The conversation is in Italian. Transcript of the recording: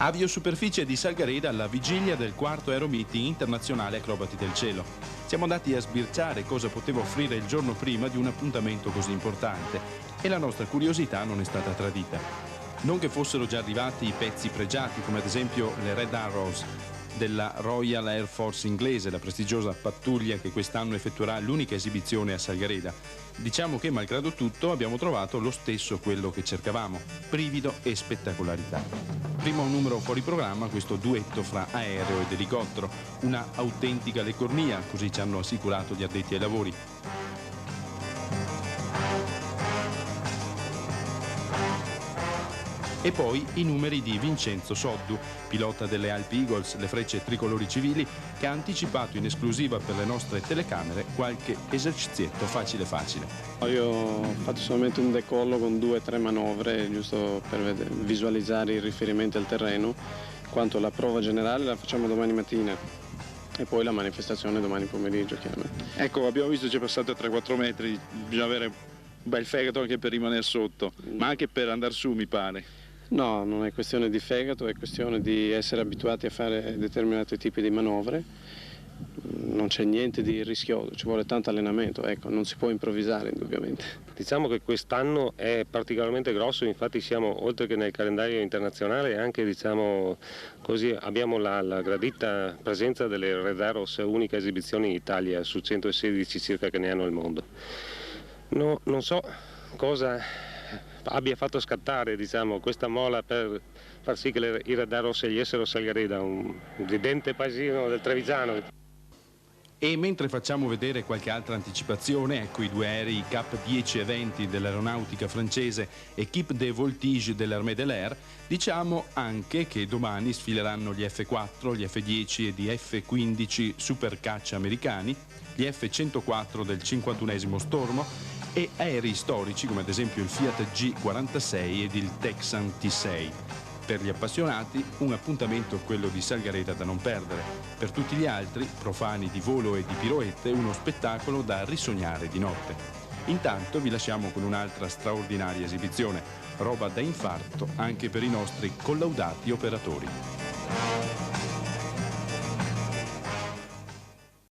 Aviosuperficie di Salgareda alla vigilia del quarto Aeromeeting internazionale Acrobati del Cielo. Siamo andati a sbirciare cosa poteva offrire il giorno prima di un appuntamento così importante e la nostra curiosità non è stata tradita. Non che fossero già arrivati i pezzi pregiati come ad esempio le Red Arrows della Royal Air Force inglese, la prestigiosa pattuglia che quest'anno effettuerà l'unica esibizione a Salgareda. Diciamo che malgrado tutto abbiamo trovato lo stesso quello che cercavamo, brivido e spettacolarità. Primo numero fuori programma questo duetto fra aereo ed elicottero, una autentica leccornia, così ci hanno assicurato gli addetti ai lavori. E poi i numeri di Vincenzo Soddu, pilota delle Alpi Eagles, le frecce tricolori civili, che ha anticipato in esclusiva per le nostre telecamere qualche esercizietto facile facile. Io ho fatto solamente un decollo con 2 o 3 manovre, giusto per visualizzare i riferimenti al terreno, quanto la prova generale la facciamo domani mattina e poi la manifestazione domani pomeriggio, chiaramente. Ecco, abbiamo visto ci è passato a 3-4 metri, bisogna avere un bel fegato anche per rimanere sotto, ma anche per andare su, mi pare. No, non è questione di fegato, è questione di essere abituati a fare determinati tipi di manovre. Non c'è niente di rischioso, ci vuole tanto allenamento, ecco, non si può improvvisare indubbiamente. Diciamo che quest'anno è particolarmente grosso, infatti siamo oltre che nel calendario internazionale anche diciamo così abbiamo la gradita presenza delle Red Arrows, unica esibizione in Italia su 116 circa che ne hanno al mondo. No, non so cosa abbia fatto scattare diciamo, questa mola per far sì che i Red Arrows scegliessero Salgareda, un ridente paesino del Trevigiano. E mentre facciamo vedere qualche altra anticipazione, ecco i due aerei Cap 10 e 20 dell'aeronautica francese e Équipe de Voltige dell'Armée de l'Air, diciamo anche che domani sfileranno gli F4, gli F10 ed i F15 supercaccia americani, gli F104 del 51esimo Stormo e aerei storici come ad esempio il Fiat G46 ed il Texan T6. Per gli appassionati un appuntamento quello di Salgareda da non perdere, per tutti gli altri, profani di volo e di piroette, uno spettacolo da risognare di notte. Intanto vi lasciamo con un'altra straordinaria esibizione, roba da infarto anche per i nostri collaudati operatori.